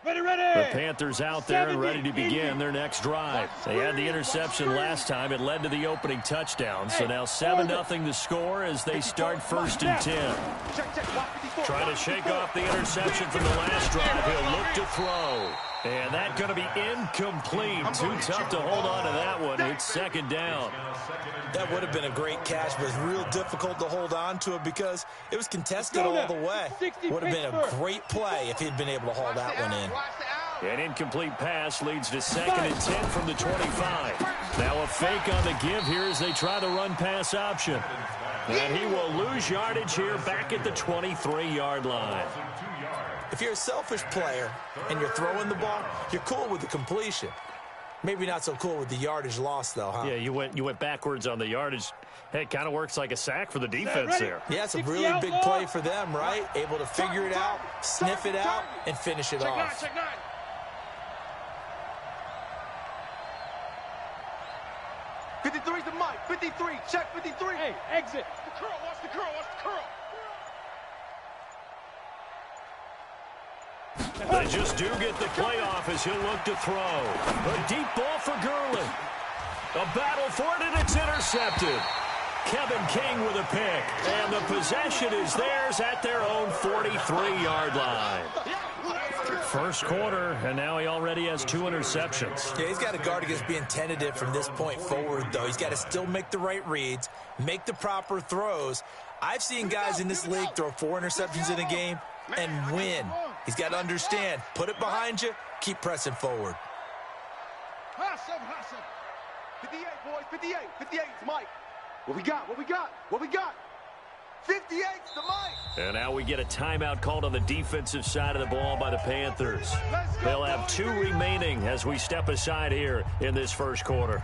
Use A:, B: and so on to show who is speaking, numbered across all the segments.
A: The Panthers out there and ready to begin their next drive. They had the interception last time. It led to the opening touchdown. So now 7-0 to score as they start 1st and 10. Trying to shake off the interception from the last drive. He'll look to throw. And that's going to be incomplete. Too tough to hold on to that one. It's 2nd down.
B: That would have been a great catch, but it's real difficult to hold on to it because it was contested all the way. Would have been a great play if he'd been able to haul that one in.
A: An incomplete pass leads to 2nd and 10 from the 25. Now a fake on the give here as they try the run-pass option. And he will lose yardage here back at the 23-yard line.
B: If you're a selfish player and you're throwing the ball, you're cool with the completion. Maybe not so cool with the yardage loss, though, huh?
A: Yeah, you went backwards on the yardage. Hey, it kind of works like a sack for the defense there.
B: Yeah, it's a really big play for them, right? Able to figure it out, sniff it out, and finish it off.
C: Check 9. '53's the mic. 53. Check 53.
D: Hey, exit.
C: The curl. Watch the curl. Watch the curl.
A: They just do get the playoff as he'll look to throw. A deep ball for Gurley. A battle for it, and it's intercepted. Kevin King with a pick. And the possession is theirs at their own 43-yard line. First quarter, and now he already has 2 interceptions.
B: Yeah, he's got to guard against being tentative from this point forward, though. He's got to still make the right reads, make the proper throws. I've seen guys in this league throw 4 interceptions in a game and win. He's got to understand, put it behind you, keep pressing forward.
C: 58, boys, 58. 58's Mike. What we got? What we got? What we got? 58's the Mike.
A: And now we get a timeout called on the defensive side of the ball by the Panthers. They'll have 2 remaining as we step aside here in this first quarter.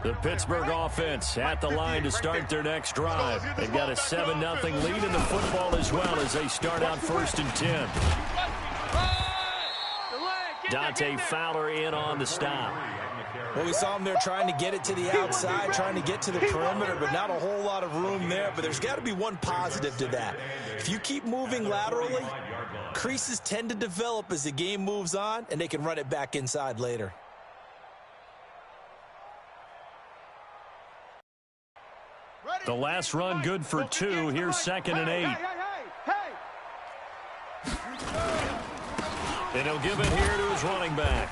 A: The Pittsburgh offense at the line to start their next drive. They've got a 7-0 lead in the football as well as they start out 1st and 10. Dante Fowler in on the stop.
B: Well, we saw him there trying to get it to the outside, trying to get to the perimeter, but not a whole lot of room there. But there's got to be one positive to that. If you keep moving laterally, creases tend to develop as the game moves on, and they can run it back inside later.
A: The last run good for 2. Here's 2nd and 8. And he'll give it here to his running back.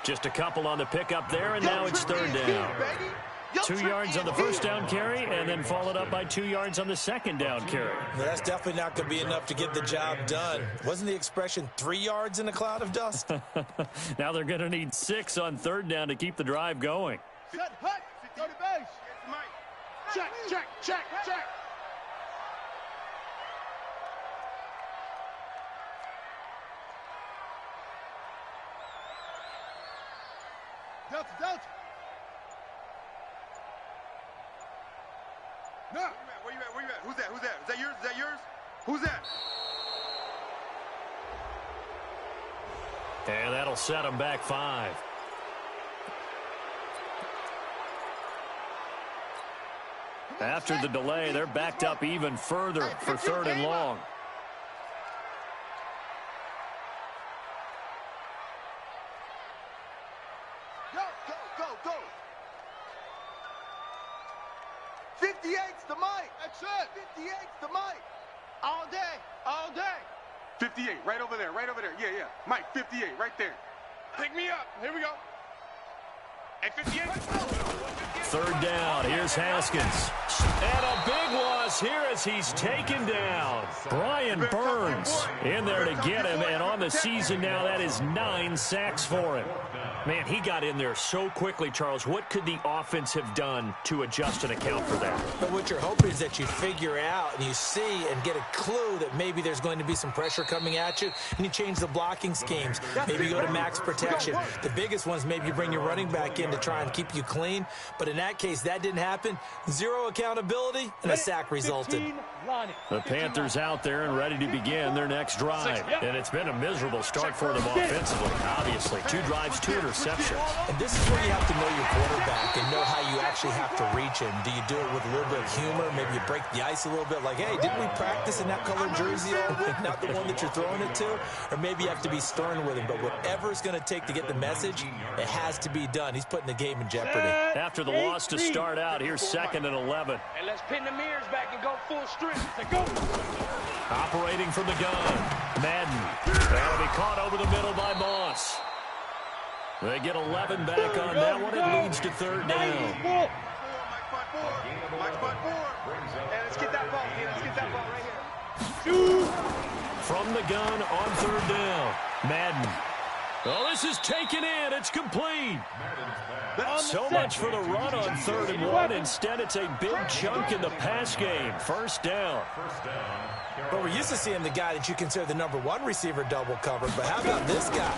A: Just a couple on the pickup there, and now it's 3rd down. 2 yards on the first down carry, and then followed up by 2 yards on the second down carry.
B: Well, that's definitely not going to be enough to get the job done. Wasn't the expression 3 yards in a cloud of dust?
A: Now they're going to need 6 on 3rd down to keep the drive going.
C: Set, hut, go to base. Check, check, check, check. Delta. No. Where you at? Who's that? Is that yours? Who's that?
A: And that'll set them back 5. After the delay, they're backed up even further for 3rd and long.
C: Go. 58's the mic. That's it. 58's the mic. All day. 58, right over there. Yeah. Mike, 58, right there. Pick me up. Here we go. Hey, 58.
A: 3rd down. Here's Haskins. And a big loss here as he's taken down. Brian Burns in there to get him. And on the season now, that is 9 sacks for him. Man, he got in there so quickly, Charles. What could the offense have done to adjust and account for that?
B: But what you're hoping is that you figure out and you see and get a clue that maybe there's going to be some pressure coming at you, and you change the blocking schemes. Maybe you go to max protection. The biggest ones, maybe you bring your running back in to try and keep you clean. But in that case, that didn't happen. 0 accountability, and a sack resulted.
A: The Panthers out there and ready to begin their next drive. And it's been a miserable start for them offensively, obviously. 2 drives, 2 interceptions. interceptions.
B: And this is where you have to know your quarterback and know how you actually have to reach him. Do you do it with a little bit of humor? Maybe you break the ice a little bit, like, hey, didn't we practice in that colored jersey all week, not the one that you're throwing it to? Or maybe you have to be stern with him. But whatever it's going to take to get the message, it has to be done. He's putting the game in jeopardy.
A: After the loss to start out, here's 2nd and 11.
D: And let's pin the mirrors back and go full strength. Let's go.
A: Operating from the gun, Madden. That'll be caught over the middle by Moss. They get 11 back on that one. It leads to 3rd down.
C: Mike front 4. And let's get that ball, kid. Let's get that ball right here.
A: From the gun on 3rd down, Madden. Oh, this is taken in. It's complete. So much for the run on 3rd and 1. Instead, it's a big chunk in the pass game. 1st down.
B: But we're used to seeing the guy that you consider the #1 receiver double covered. But how about this guy?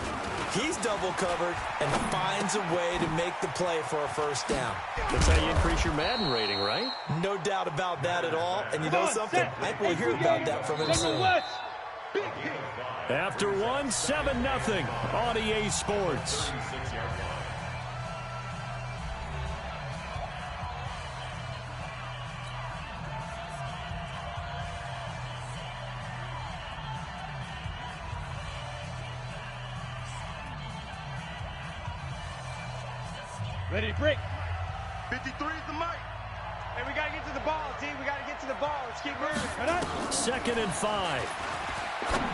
B: He's double covered and finds a way to make the play for a 1st down.
A: That's how you increase your Madden rating, right?
B: No doubt about that at all. And you know something? I think we'll hear about that from him soon.
A: After 1, 7-0 on EA Sports.
D: Ready to break.
C: 53 is the mic.
D: Hey, we got to get to the ball, T. We got to get to the ball. Let's keep moving.
A: 2nd and 5.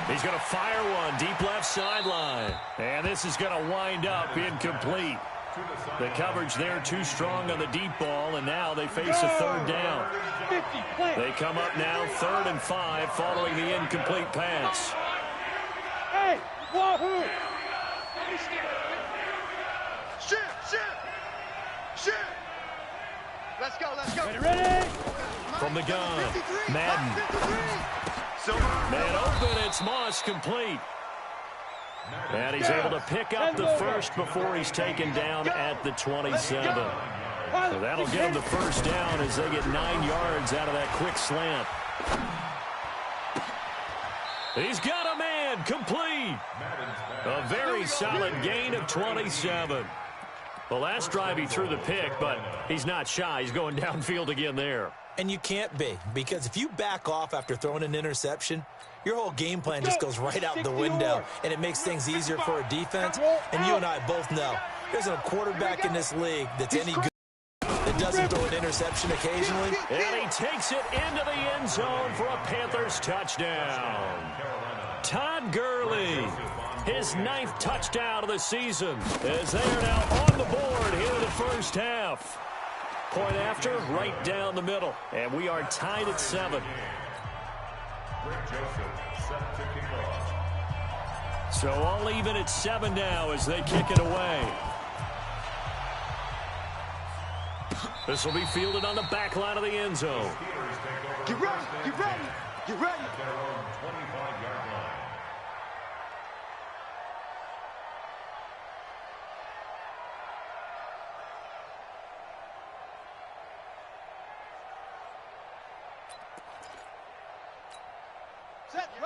A: He's going to fire one deep left sideline. And this is going to wind up incomplete. The coverage there too strong on the deep ball, and now they face a 3rd down. They come up now 3rd and 5 following the incomplete pass.
D: Hey, wahoo!
C: Shit. Let's go.
D: Ready?
A: From the gun, Madden. Man open, it's Moss complete. And he's able to pick up the 1st before he's taken down at the 27. So that'll get him the 1st down as they get 9 yards out of that quick slant. He's got a man complete. A very solid gain of 27. The last drive he threw the pick, but he's not shy. He's going downfield again there.
B: And you can't be, because if you back off after throwing an interception, your whole game plan just goes right out the window, and it makes things easier for a defense. And you and I both know there's a quarterback in this league that's any good that doesn't throw an interception occasionally.
A: And he takes it into the end zone for a Panthers touchdown. Todd Gurley, his 9th touchdown of the season, as they are now on the board here in the 1st half. Point after, right down the middle. And we are tied at 7. So all even at 7 now as they kick it away. This will be fielded on the back line of the end zone.
C: Get ready.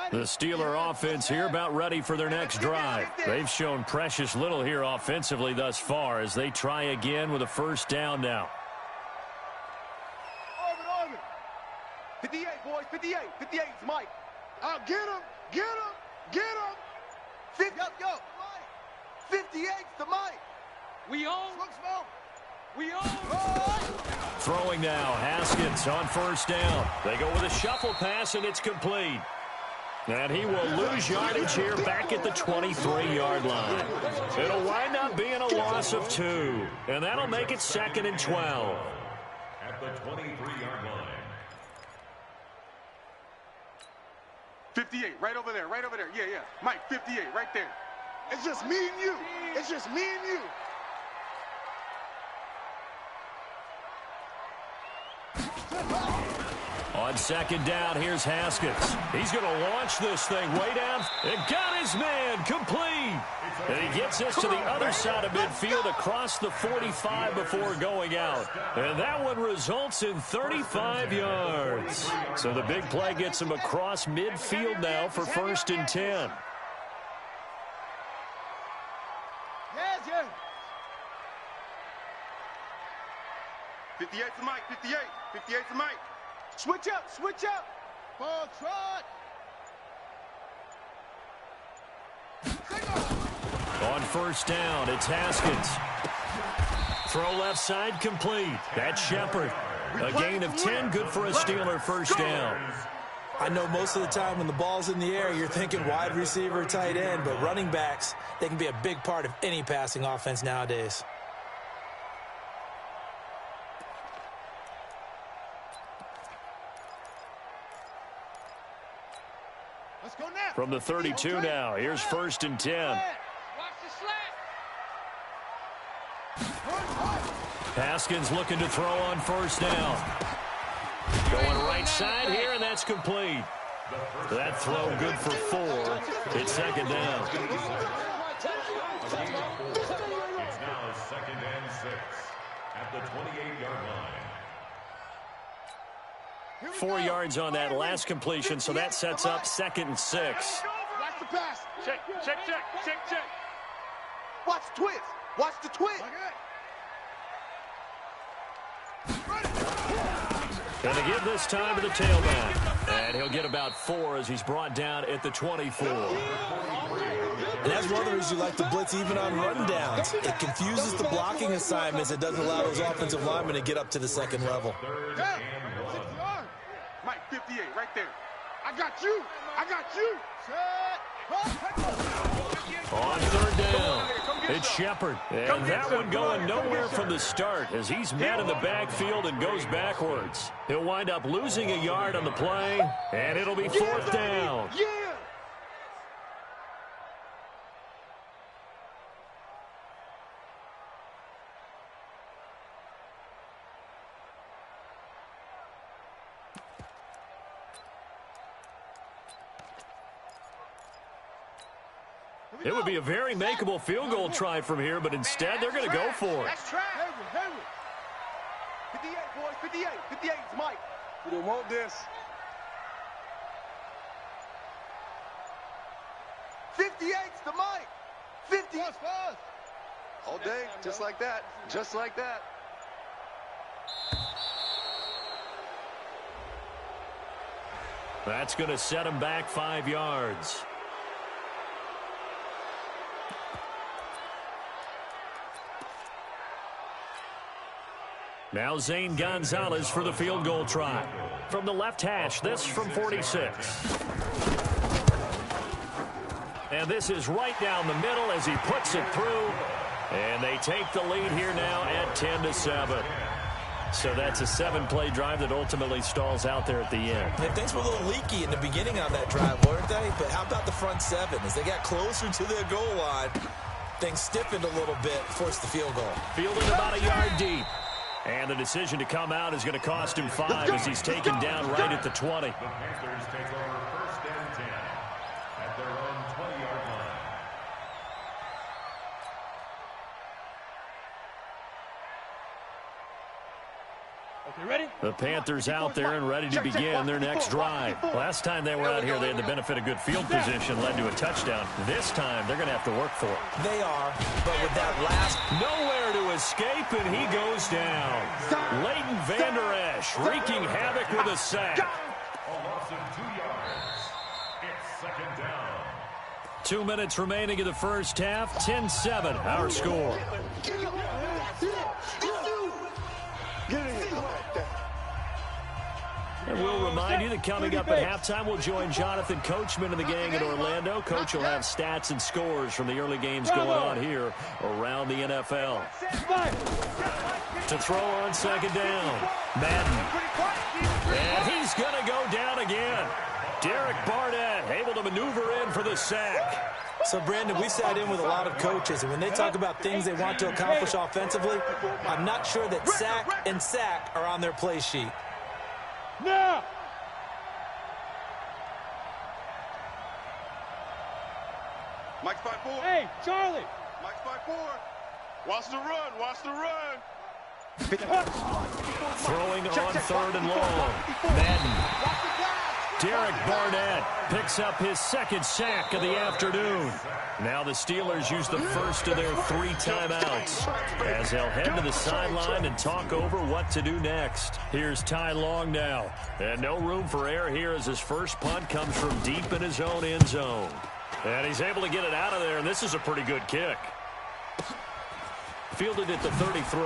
A: The Steeler offense here about ready for their next drive. They've shown precious little here offensively thus far as they try again with a 1st down now.
C: Orbit. 58, boys. 58. 58 is Mike. Get him. 50, go. 58's the Mike.
D: We own.
A: Throwing now, Haskins on 1st down. They go with a shuffle pass, and it's complete. And he will lose yardage here back at the 23-yard line. It'll wind up being a loss of 2. And that'll make it 2nd and 12.
E: At the 23-yard line.
C: 58, right over there. Yeah. Mike, 58, right there. It's just me and you.
A: On 2nd down, here's Haskins. He's going to launch this thing way down. And got his man complete. And he gets us to the other side of midfield across the 45 before going out. And that one results in 35 yards. So the big play gets him across midfield now for 1st and 10.
C: Yes. 58's the mic, 58. 58's the mic. Switch up, switch up. Ball trot.
A: On first down, it's Haskins. Throw left side, complete. That's Shepard. A gain of 10, good for a Steeler first down.
B: I know most of the time when the ball's in the air, you're thinking wide receiver, tight end, but running backs, they can be a big part of any passing offense nowadays.
C: Let's go now.
A: From the 32 now, here's first and 10.
D: Watch the slant.
A: Haskins looking to throw on first down. Going right side here, and that's complete. That throw good for 4. It's second down.
E: It's now second and 6 at the 28-yard line.
A: 4 yards on that last completion, so that sets up second and 6.
C: Watch the pass.
D: Check, check, check, check, check.
C: Watch the twist. Watch the twist.
A: And they give this time to the tailback. And he'll get about 4 as he's brought down at the 24.
B: And that's one of the reasons you like to blitz even on run downs. It confuses the blocking assignments. It doesn't allow those offensive linemen to get up to the second level.
C: Mike, 58, right there. I got you. I got you.
A: On third down, it's Shepard. And that one going nowhere from the start as he's met in the backfield and goes backwards. He'll wind up losing a yard on the play, and it'll be fourth down.
C: Yeah.
A: It would be a very makeable field goal try from here, but instead they're going to go for it.
C: That's trash. 58, boys, 58. 58 is Mike. We don't want this. 58's the Mike. 50. All day, just like that. Just like that.
A: That's going to set him back 5 yards. Now Zane Gonzalez for the field goal try. From the left hash, this from 46. And this is right down the middle as he puts it through. And they take the lead here now at 10-7. So that's a 7-play drive that ultimately stalls out there at the end.
B: And things were a little leaky in the beginning on that drive, weren't they? But how about the front 7? As they got closer to their goal line, things stiffened a little bit, forced the field goal.
A: Fielded about a yard deep. And the decision to come out is going to cost him 5 as he's taken down right at the 20.
E: The Panthers take over first and 10 at their own 20-yard line.
D: Okay, ready?
A: The Panthers out there and ready to begin their next drive. Last time they were out here, they had the benefit of good field position, led to a touchdown. This time, they're going to have to work for it.
B: They are, but with that last...
A: Nowhere to escape, and he goes down. Leighton Vander Esch wreaking havoc with a sack.
E: A loss of 2 yards. It's second down.
A: 2 minutes remaining in the first half. 10-7, our score. And we'll remind you that coming up at halftime, we'll join Jonathan Coachman and the gang in Orlando. Coach will have stats and scores from the early games going on here around the NFL. To throw on second down, Madden. And he's going to go down again. Derek Barnett able to maneuver in for the sack.
B: So, Brandon, we sat in with a lot of coaches, and when they talk about things they want to accomplish offensively, I'm not sure that sack and sack are on their play sheet.
D: Now!
C: Mike's 5-4.
D: Hey, Charlie!
C: Mike's 5-4. Watch the run. Watch the run.
A: Throwing on third and long. Madden. Derek Barnett picks up his second sack of the afternoon. Now the Steelers use the first of their 3 timeouts as they'll head to the sideline and talk over what to do next. Here's Ty Long now. And no room for error here as his first punt comes from deep in his own end zone. And he's able to get it out of there, and this is a pretty good kick. Fielded at the 33.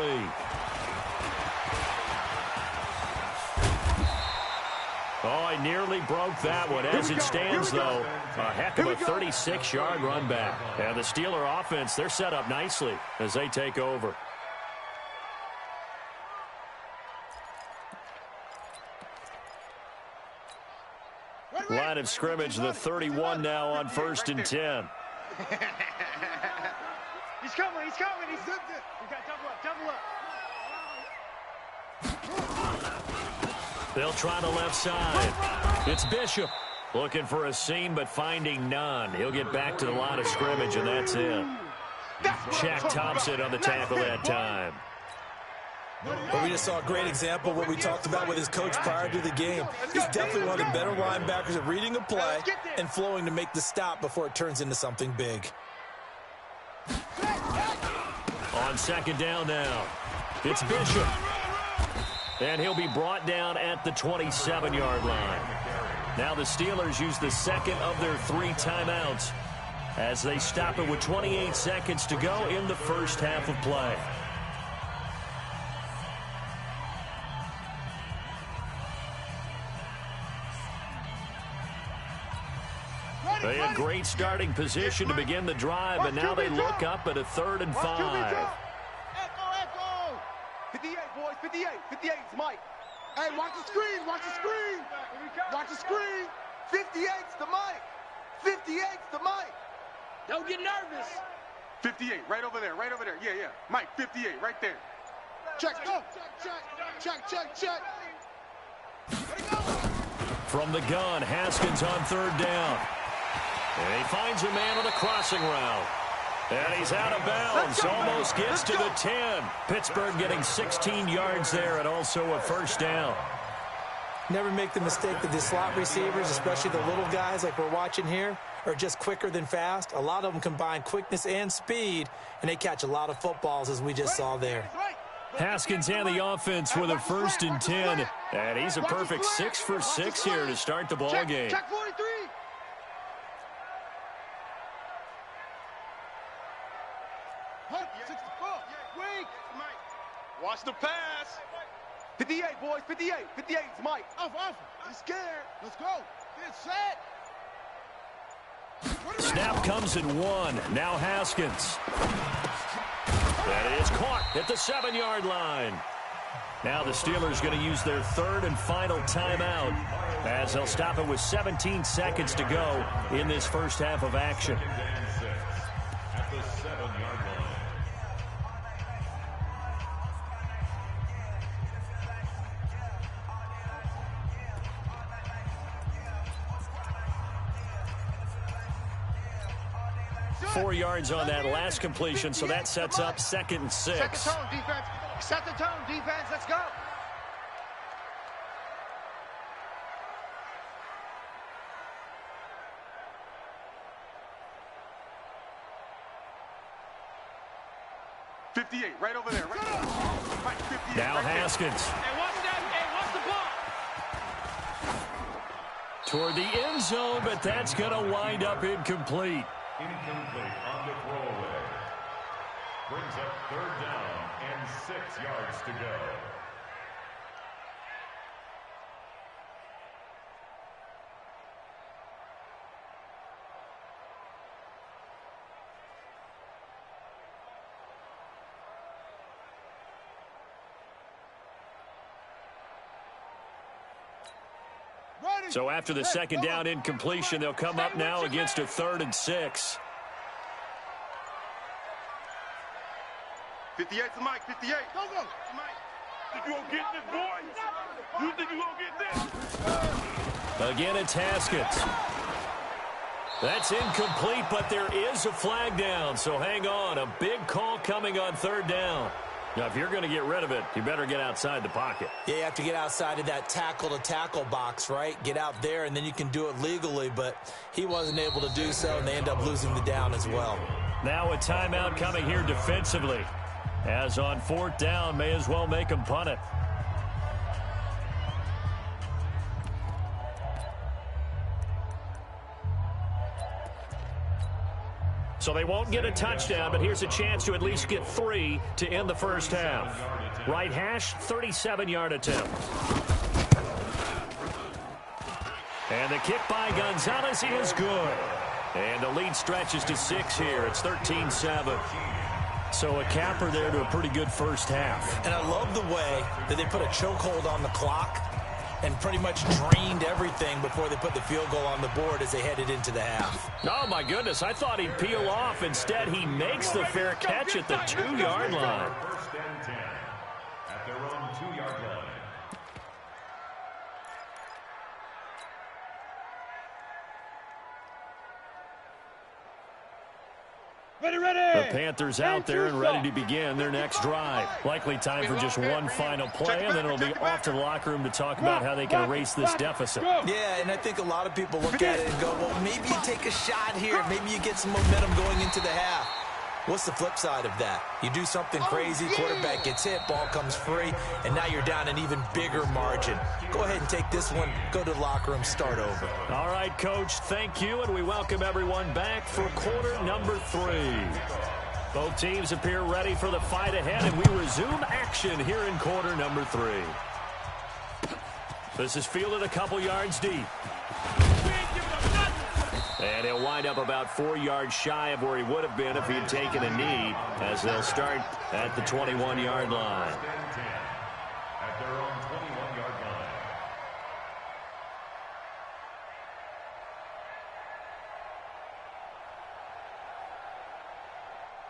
A: Oh, he nearly broke that one. As it stands, though, a heck of a 36-yard run back. And the Steeler offense, they're set up nicely as they take over. Line of scrimmage, the 31 now on 1st and 10.
D: He's coming, he's coming. We got double up.
A: They'll try the left side. It's Bishop looking for a seam, but finding none. He'll get back to the line of scrimmage, and that's it. Shaq Thompson on the tackle that time.
B: Well, we just saw a great example of what we talked about with his coach prior to the game. He's definitely one of the better linebackers at reading a play and flowing to make the stop before it turns into something big.
A: On 2nd down now, it's Bishop. And he'll be brought down at the 27-yard line. Now the Steelers use the second of their 3 timeouts as they stop it with 28 seconds to go in the first half of play. They had great starting position to begin the drive, but now they look up at a 3rd and 5.
C: Echo. 58, boys, 58. 58 is Mike. Hey, watch the screen, watch the screen. Watch the screen. 58's the Mike. 58's the Mike. Don't get nervous. 58, right over there, right over there. Yeah, yeah. Mike, 58, right there. Check, go. Check.
A: From the gun, Haskins on 3rd down. And he finds a man on a crossing route. And he's out of bounds. Almost gets to the 10. Pittsburgh getting 16 yards there and also a 1st down.
B: Never make the mistake that the slot receivers, especially the little guys like we're watching here, are just quicker than fast. A lot of them combine quickness and speed, and they catch a lot of footballs, as we just saw there.
A: Haskins and the offense with a 1st and 10. And he's a perfect 6 for 6 here to start the ball game.
C: Check 43. Watch the pass. 58, boys, 58. 58 is Mike. Off. He's scared. Let's go. Get set.
A: Snap comes in 1. Now Haskins. That is caught at the 7-yard line. Now the Steelers going to use their 3rd and final timeout as they'll stop it with 17 seconds to go in this first half of action.
E: At the 7-yard line.
A: 4 yards on that last completion, so that sets up 2nd and 6.
C: Set the tone, defense. Set the tone, defense. Let's go. Right over there. Right 58,
A: now
C: right
A: Haskins.
D: Hey, watch that. Hey, watch the ball.
A: Toward the end zone, but that's going to wind up incomplete.
E: Incomplete on the throwaway. Brings up 3rd down and 6 yards to go.
A: So after the 2nd down incompletion, they'll come up now against a 3rd and 6.
C: 58's Mike, 58. Go. Mike. Think you gonna get this, boy? You think you gonna get this?
A: Again, it's Haskins. That's incomplete, but there is a flag down, so hang on. A big call coming on 3rd down. Now, if you're going to get rid of it, you better get outside the pocket.
B: Yeah, you have to get outside of that tackle-to-tackle box, right? Get out there, and then you can do it legally, but he wasn't able to do so, and they end up losing the down as well.
A: Now a timeout coming here defensively. As on 4th down, may as well make them punt it. So they won't get a touchdown, but here's a chance to at least get 3 to end the first half. Right hash, 37-yard attempt. And the kick by Gonzalez is good. And the lead stretches to 6 here. It's 13-7. So a capper there to a pretty good first half.
B: And I love the way that they put a chokehold on the clock and pretty much drained everything before they put the field goal on the board as they headed into the half.
A: Oh, my goodness. I thought he'd peel off. Instead, he makes the fair catch at the 2-yard line.
E: First and 10 at their own 2-yard line.
A: The Panthers out there and ready to begin their next drive. Likely time for just one final play, and then it'll be off to the locker room to talk about how they can erase this deficit.
B: Yeah, and I think a lot of people look at it and go, well, maybe you take a shot here. Maybe you get some momentum going into the half. What's the flip side of that? You do something crazy, quarterback gets hit, ball comes free, and now you're down an even bigger margin. Go ahead and take this one, go to the locker room, start over.
A: All right, Coach, thank you, and we welcome everyone back for quarter number 3. Both teams appear ready for the fight ahead, and we resume action here in quarter number 3. This is fielded a couple yards deep. And he'll wind up about 4 yards shy of where he would have been if he had taken a knee, as they'll start at the 21-yard line.
E: At their own 21-yard line.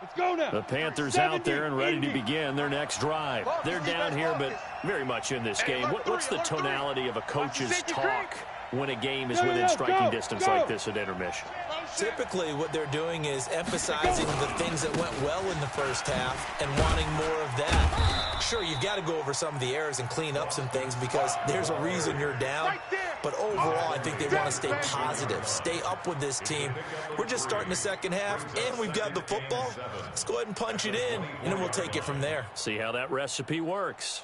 D: Let's go now.
A: The Panthers out there and ready to begin their next drive. They're down here, but very much in this game. What's the tonality of a coach's talk when a game is within striking distance like this at intermission?
B: Typically, what they're doing is emphasizing the things that went well in the first half and wanting more of that. Sure, you've got to go over some of the errors and clean up some things because there's a reason you're down. But overall, I think they want to stay positive, stay up with this team. We're just starting the second half, and we've got the football. Let's go ahead and punch it in, and then we'll take it from there.
A: See how that recipe works.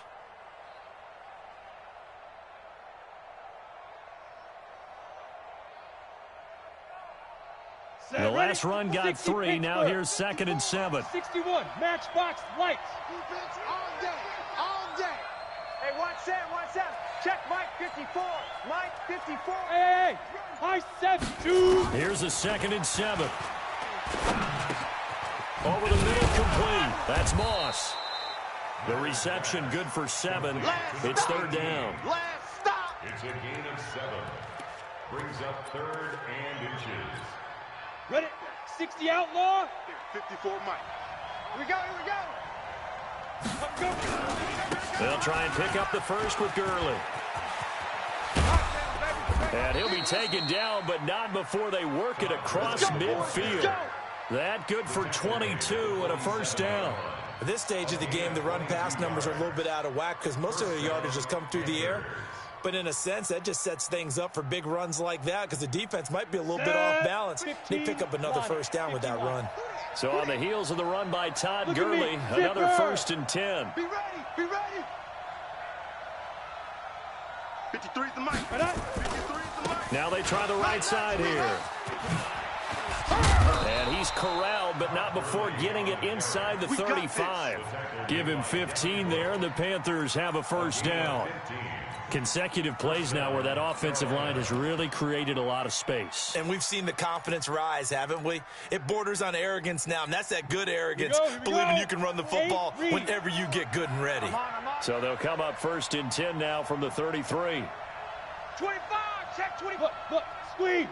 A: The last run got 3. Now here's 2nd and 7.
D: 61, matchbox lights.
C: Defense all day, all day.
D: Hey, watch that. Check Mike 54. Mike 54. Hey, I said 2.
A: Here's a 2nd and 7. Over the middle, complete. That's Moss. The reception good for 7. It's 3rd down.
C: Last stop.
E: It's a gain of 7. Brings up 3rd and inches.
D: Ready? 60 outlaw.
C: 54 Mike.
D: Here we go.
A: They'll try and pick up the first with Gurley. And he'll be taken down, but not before they work it across midfield. That good for 22 and a first down.
B: At this stage of the game, the run-pass numbers are a little bit out of whack because most of their yardage has come through the air. But in a sense, that just sets things up for big runs like that because the defense might be a little bit off balance. They pick up another first down with that run.
A: So on the heels of the run by Todd Gurley, another 1st and 10.
C: Be ready. 53's the Mike. 53's the Mike.
A: Now they try the right side here. And he's corralled, but not before getting it inside the 35. Give him 15 there, and the Panthers have a first down. Consecutive plays now where that offensive line has really created a lot of space.
B: And we've seen the confidence rise, haven't we? It borders on arrogance now, and that's that good arrogance, believing you can run the football whenever you get good and ready.
A: So they'll come up 1st and 10 now from the 33.
D: 25, check 20. Look, squeeze.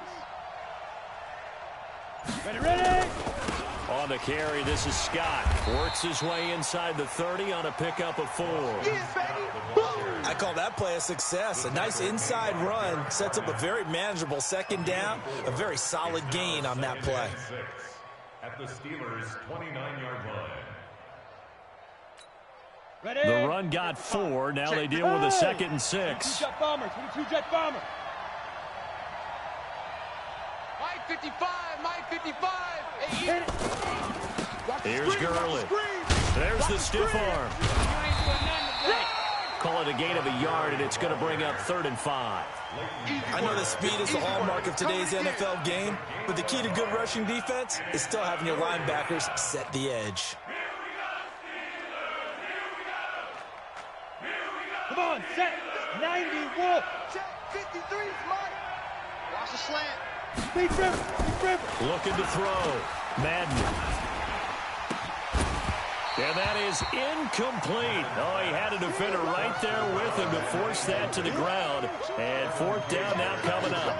D: Ready.
A: On the carry, this is Scott. Works his way inside the 30 on a pickup of 4.
B: I call that play a success. A nice inside run sets up a very manageable 2nd down, a very solid gain on that play.
E: At the Steelers' 29-yard line.
A: The run got 4. Now they deal with a 2nd and 6.
D: 22 jet bomber, 22 jet bomber.
C: Mike 55, Mike 55.
A: Here's Gurley. There's the stiff arm. Call it a gain of a yard, and it's going to bring up 3rd and 5.
B: I know that speed is the hallmark of today's NFL game, but the key to good rushing defense is still having your linebackers set the edge.
D: Come on, set. 90, Wolf.
C: Check 53's Mike. Watch the slant.
D: Deep river, deep river.
A: Looking to throw. Madden. And that is incomplete. Oh, he had a defender right there with him to force that to the ground. And 4th down now coming up.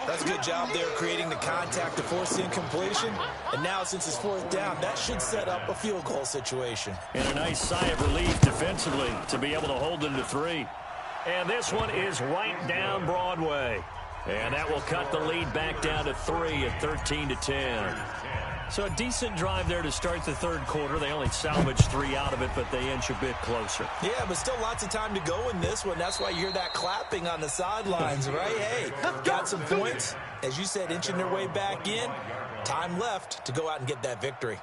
B: That's a good job there creating the contact to force the incompletion. And now since it's 4th down, that should set up a field goal situation.
A: And a nice sigh of relief defensively to be able to hold them to 3. And this one is right down Broadway. And that will cut the lead back down to 3 at 13-10. So a decent drive there to start the 3rd quarter. They only salvaged 3 out of it, but they inch a bit closer.
B: Yeah, but still lots of time to go in this one. That's why you hear that clapping on the sidelines, right? Hey, got some points. As you said, inching their way back in. Time left to go out and get that victory.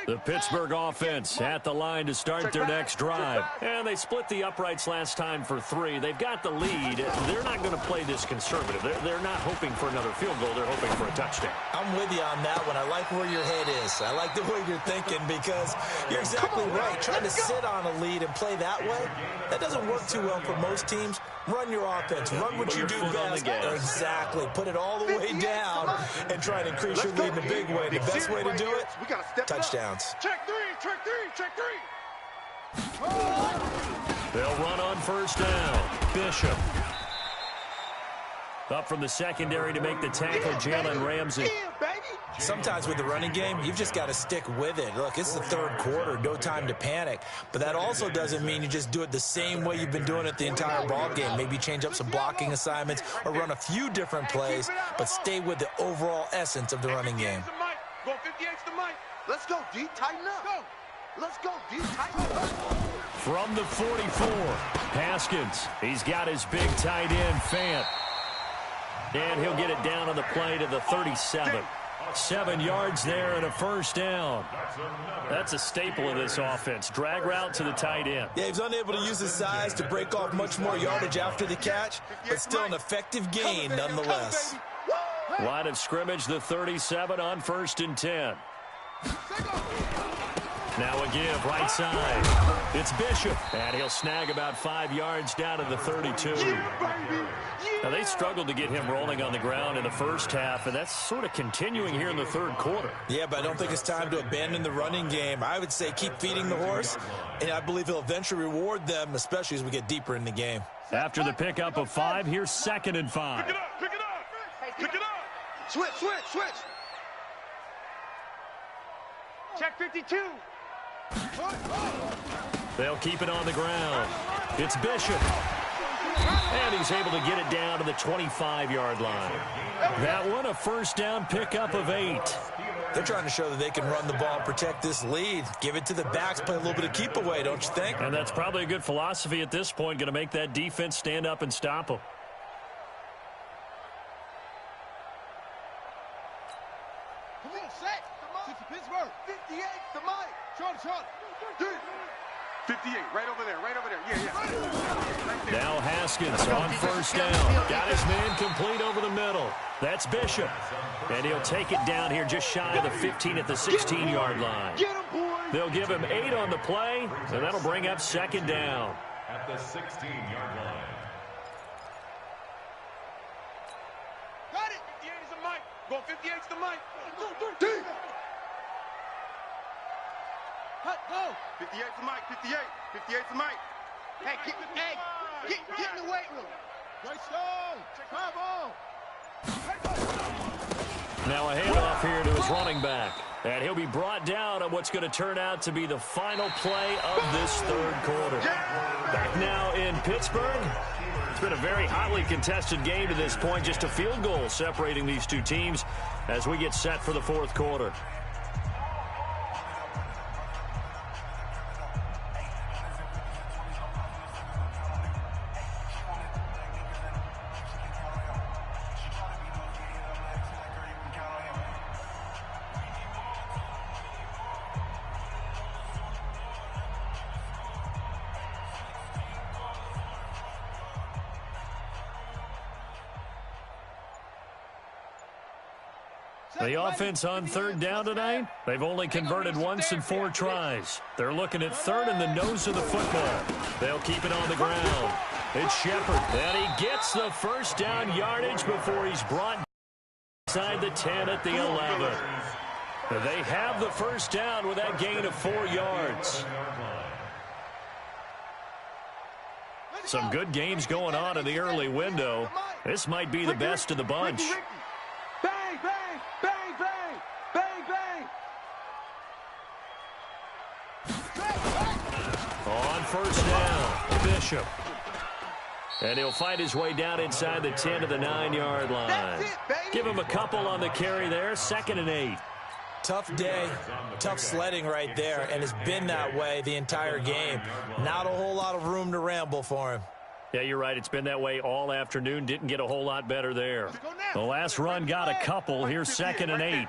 A: The Pittsburgh offense at the line to start their next drive. And they split the uprights last time for 3. They've got the lead. They're not going to play this conservative. They're not hoping for another field goal. They're hoping for a touchdown.
B: I'm with you on that one. I like where your head is. I like the way you're thinking because you're exactly right. Trying to sit on a lead and play that way, that doesn't work too well for most teams. Run your offense. Run what you do best. Exactly. Put it all the way down and try and increase your lead in a big way. The best way to do it, touchdowns.
C: Check 3, check 3, check 3.
A: They'll run on 1st down. Bishop. Up from the secondary to make the tackle, Jalen Ramsey.
B: Sometimes with the running game, you've just got to stick with it. Look, it's the 3rd quarter, no time to panic. But that also doesn't mean you just do it the same way you've been doing it the entire ball game. Maybe change up some blocking assignments or run a few different plays, but stay with the overall essence of the running game.
C: Go 58's the Mike. Let's go, D. Tighten up. Go. Let's go, D. Tighten up.
A: From the 44, Haskins. He's got his big tight end, Fant. And he'll get it down on the play to the 37. 7 yards there and a 1st down. That's a staple of this offense. Drag route to the tight end.
B: Yeah, he's unable to use his size to break off much more yardage after the catch, but still an effective gain nonetheless.
A: Line of scrimmage, the 37 on 1st and 10. Now a give, right side. It's Bishop, and he'll snag about 5 yards down to the 32. Now, they struggled to get him rolling on the ground in the 1st half, and that's sort of continuing here in the 3rd quarter.
B: Yeah, but I don't think it's time to abandon the running game. I would say keep feeding the horse, and I believe he'll eventually reward them, especially as we get deeper in the game.
A: After the pickup of 5, here's 2nd and 5.
C: Pick it up, pick it up, pick it up. Switch, switch, switch.
D: Check 52.
A: They'll keep it on the ground. It's Bishop. And he's able to get it down to the 25-yard line. That one, a 1st down pickup of 8.
B: They're trying to show that they can run the ball and protect this lead. Give it to the backs, play a little bit of keep away, don't you think?
A: And that's probably a good philosophy at this point, going to make that defense stand up and stop them.
C: Come on, set. Pittsburgh. 58 to Mike. Short. 58, right over there, Yeah. Right there.
A: Now Haskins on 1st down. Got his man complete over the middle. That's Bishop. And he'll take it down here just shy of the 15 at the 16-yard line.
C: Get him, boys.
A: They'll give him 8 on the play, and that'll bring up 2nd down.
E: At the 16-yard line.
C: Got it. 58 is the Mike. Go 58's the Mike. 1, 2, 3. Go. 58's the Mike. 58's the Mike. Hey, get in the weight room. Great stone. Bravo.
A: Now a handoff here to his running back. And he'll be brought down on what's going to turn out to be the final play of this third quarter. Back now in Pittsburgh. It's been a very hotly contested game to this point. Just a field goal separating these two teams as we get set for the fourth quarter. The offense on third down tonight, they've only converted once in 4 tries. They're looking at third in the nose of the football. They'll keep it on the ground. It's Shepard, and he gets the first down yardage before he's brought inside the 10 at the 11. They have the first down with that gain of 4 yards. Some good games going on in the early window. This might be the best of the bunch.
D: Bang, bang, bang, bang, bang, bang.
A: On first down, Bishop. And he'll find his way down inside the 10 to the 9-yard line. Give him a couple on the carry there, 2nd and 8.
B: Tough day, tough sledding right there, and it's been that way the entire game. Not a whole lot of room to ramble for him.
A: Yeah, you're right. It's been that way all afternoon. Didn't get a whole lot better there. The last run got a couple. Here's 2nd and 8.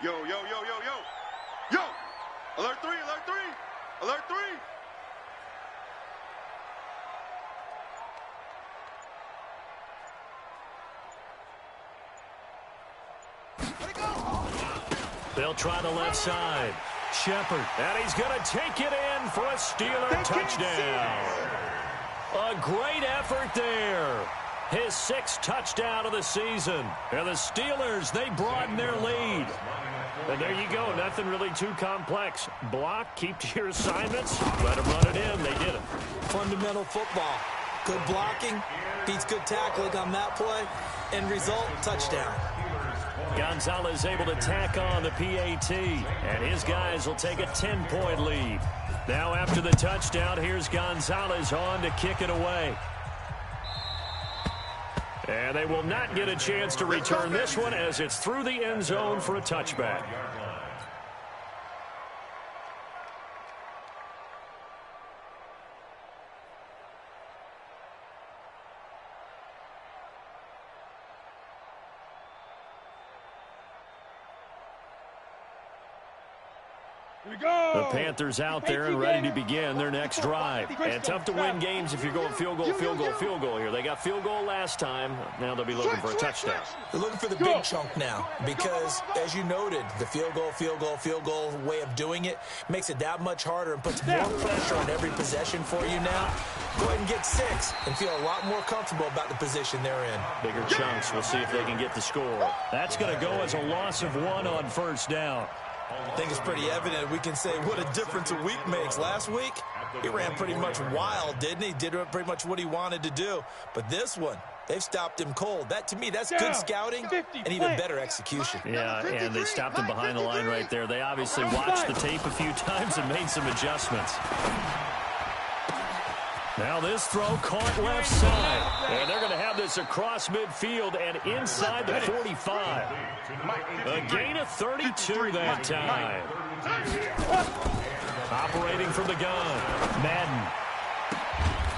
C: Yo, yo, yo, yo, yo. Yo! Alert 3, alert 3! Alert 3!
A: They'll try the left side. Shepard, and he's going to take it in for a Steeler touchdown. A great effort there. His 6th touchdown of the season. And the Steelers, they broaden their lead. And there you go. Nothing really too complex. Block, keep to your assignments, let them run it in. They did it.
B: Fundamental football. Good blocking, beats good tackling on that play. End result, touchdown.
A: Gonzalez able to tack on the PAT, and his guys will take a 10-point lead. Now after the touchdown, here's Gonzalez on to kick it away. And they will not get a chance to return this one as it's through the end zone for a touchback. The Panthers out there and ready to begin their next drive. And tough to win games if you're going field goal, field goal, field goal here. They got field goal last time. Now they'll be looking for a touchdown.
B: They're looking for the big chunk now because, as you noted, the field goal way of doing it makes it that much harder and puts more pressure on every possession for you now. Go ahead and get 6 and feel a lot more comfortable about the position they're in.
A: Bigger chunks. We'll see if they can get the score. That's going to go as a loss of 1 on first down.
B: I think it's pretty evident. We can say what a difference a week makes. Last week, he ran pretty much wild, didn't he? Did pretty much what he wanted to do. But this one, they've stopped him cold. That, to me, that's good scouting and even better execution.
A: Yeah, and they stopped him behind the line right there. They obviously watched the tape a few times and made some adjustments. Now this throw caught left side. And they're going to have this across midfield and inside the 45. A gain of 32 that time. Operating from the gun, Madden.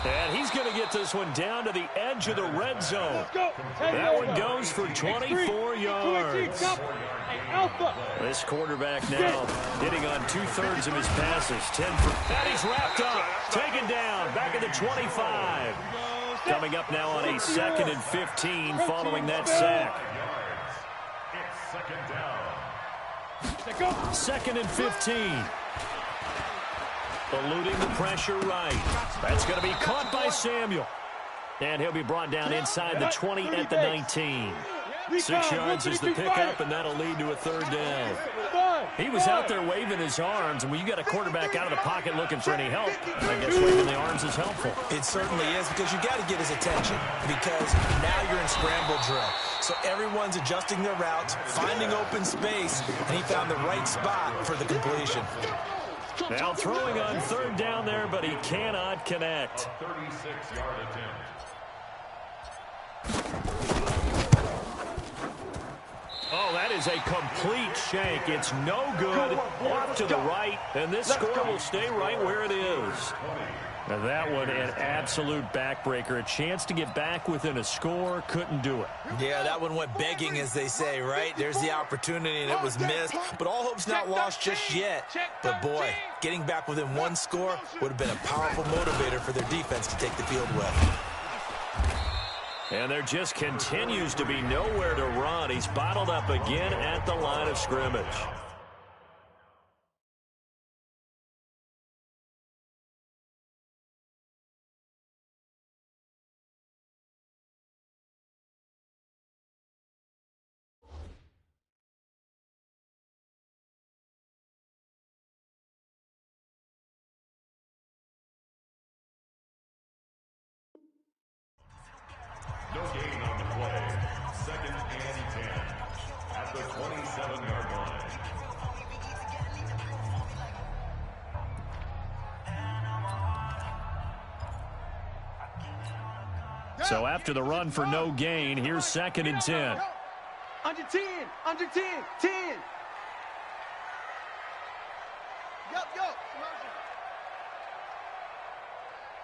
A: And he's going to get this one down to the edge of the red zone. That one goes for 24 yards. This quarterback now hitting on 2/3 of his passes. 10 for, and he's wrapped up. Taken down, back at the 25. Coming up now on a 2nd and 15 following that sack.
E: It's 2nd down.
A: 2nd and 15. Eluding the pressure right. That's going to be caught by Samuel. And he'll be brought down inside the 20 at the 19. 6 yards is the pickup, and that'll lead to a third down. He was out there waving his arms, and when you got a quarterback out of the pocket looking for any help, I guess waving the arms is helpful.
B: It certainly is, because you got to get his attention, because now you're in scramble drill. So everyone's adjusting their routes, finding open space, and he found the right spot for the completion.
A: Now throwing on third down there, but he cannot connect.
E: A 36-yard attempt.
A: Oh, that is a complete shank. It's no good. Off to the right, and this score will stay right where it is. Now that one, an absolute backbreaker. A chance to get back within a score, couldn't do it.
B: Yeah, that one went begging, as they say, right? There's the opportunity, and it was missed. But all hope's not lost just yet. But, boy, getting back within one score would have been a powerful motivator for their defense to take the field with.
A: And there just continues to be nowhere to run. He's bottled up again at the line of scrimmage.
E: No gain on the play. 2nd and 10 at the 27-yard line.
A: So after the run for no gain, here's 2nd and 10.
D: Under 10, under 10, 10.
C: Yo.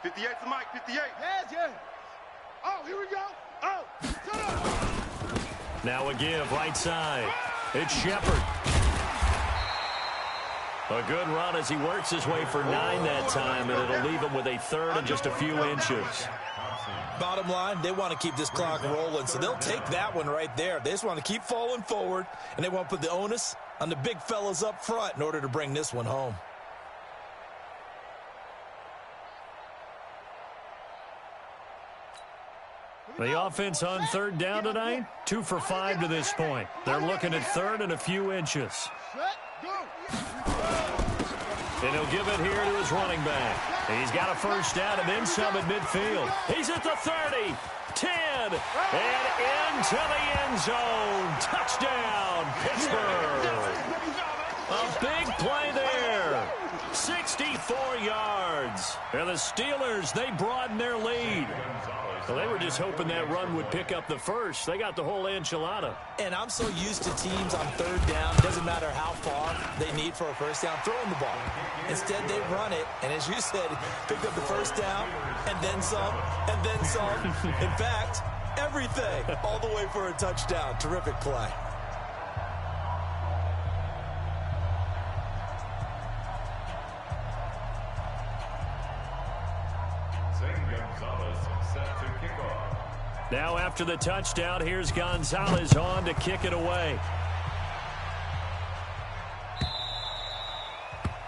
C: 58's the mic, 58.
D: Yes.
C: Oh, here we go. Oh, shut up.
A: Now a give right side. It's Shepard. A good run as he works his way for 9 that time, and it'll leave him with a third and just a few inches.
B: Bottom line, they want to keep this clock rolling, so they'll take that one right there. They just want to keep falling forward, and they want to put the onus on the big fellas up front in order to bring this one home.
A: The offense on third down tonight, 2 for 5 to this point. They're looking at third and a few inches. And he'll give it here to his running back. He's got a first down and then some at midfield. He's at the 30, 10, and into the end zone. Touchdown, Pittsburgh. A big play there. 64 yards. And the Steelers, they broaden their lead. Well, they were just hoping that run would pick up the first. They got the whole enchilada.
B: And I'm so used to teams on third down, doesn't matter how far they need for a first down, throwing the ball. Instead, they run it, and as you said, picked up the first down, and then some, and then some. In fact, everything, all the way for a touchdown. Terrific play.
A: Now after the touchdown, here's Gonzalez on to kick it away.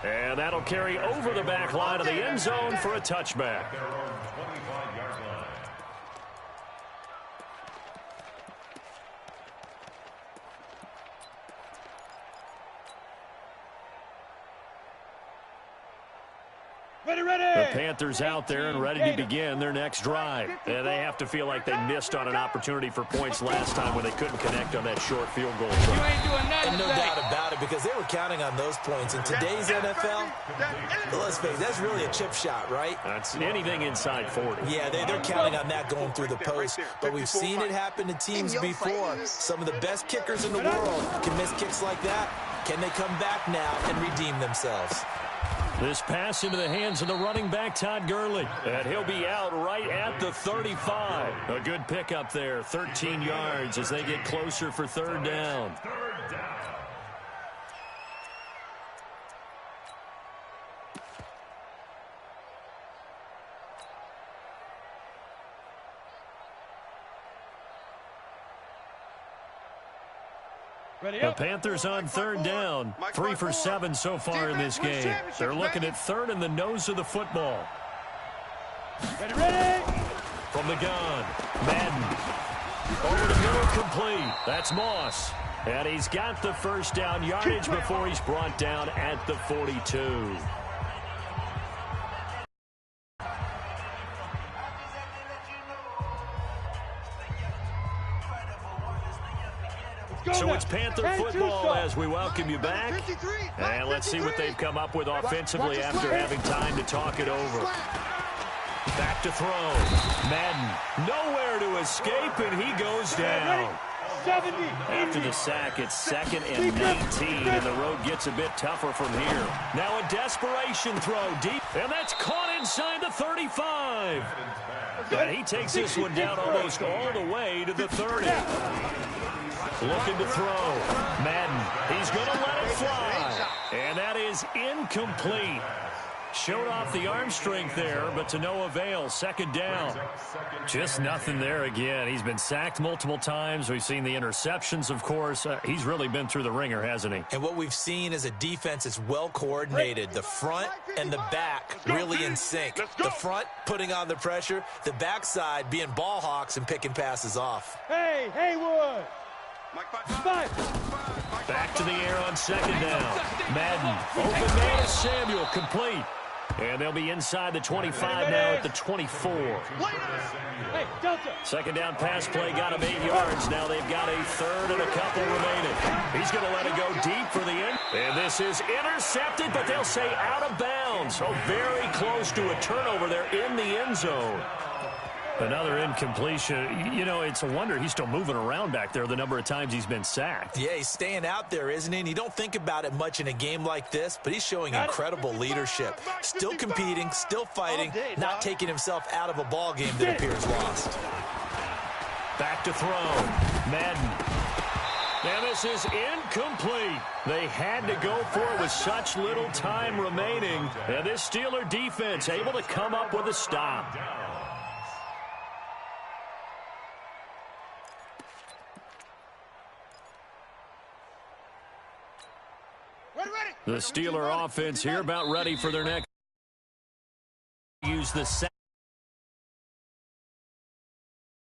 A: And that'll carry over the back line of the end zone for a touchback. The Panthers out there and ready to begin their next drive. And they have to feel like they missed on an opportunity for points last time when they couldn't connect on that short field goal.
B: And no doubt about it, because they were counting on those points. In today's NFL, let's face it, that's really a chip shot, right?
A: That's anything inside 40.
B: Yeah, they're counting on that going through the post. But we've seen it happen to teams before. Some of the best kickers in the world can miss kicks like that. Can they come back now and redeem themselves?
A: This pass into the hands of the running back, Todd Gurley. And he'll be out right at the 35. A good pickup there, 13 yards as they get closer for third down.
E: Third down.
A: The Panthers on third down, 3 for 7 so far in this game. They're looking at third in the nose of the football.
D: Ready.
A: From the gun, Madden. Over the middle, complete. That's Moss. And he's got the first down yardage before he's brought down at the 42. So it's Panther football as we welcome you back. And let's see what they've come up with offensively after having time to talk it over. Back to throw. Madden nowhere to escape, and he goes down. After the sack, it's 2nd and 19, and the road gets a bit tougher from here. Now a desperation throw deep, and that's caught inside the 35. And he takes this one down almost all the way to the 30. Looking to throw. Madden, he's going to let it fly. And that is incomplete. Showed off the arm strength there, but to no avail. 2nd down. Just nothing there again. He's been sacked multiple times. We've seen the interceptions, of course. He's really been through the ringer, hasn't he?
B: And what we've seen is a defense that's well coordinated. The front and the back really in sync. The front putting on the pressure. The backside being ball hawks and picking passes off.
D: Hey, Haywood.
A: Back to the air on 2nd down. Madden, open man is Samuel, complete. And they'll be inside the 25 now at the 24.
D: Hey, Delta.
A: 2nd down pass play got him 8 yards. Now they've got a 3rd and a couple remaining. He's going to let it go deep for the end. And this is intercepted, but they'll say out of bounds. So very close to a turnover there in the end zone. Another incompletion. You know, it's a wonder he's still moving around back there the number of times he's been sacked.
B: Yeah, he's staying out there, isn't he? And you don't think about it much in a game like this, but he's showing incredible leadership. Still competing, still fighting, not taking himself out of a ball game that appears lost.
A: Back to throw. Madden. And this is incomplete. They had to go for it with such little time remaining. And this Steeler defense able to come up with a stop. The Steeler offense here about ready for their next. Use the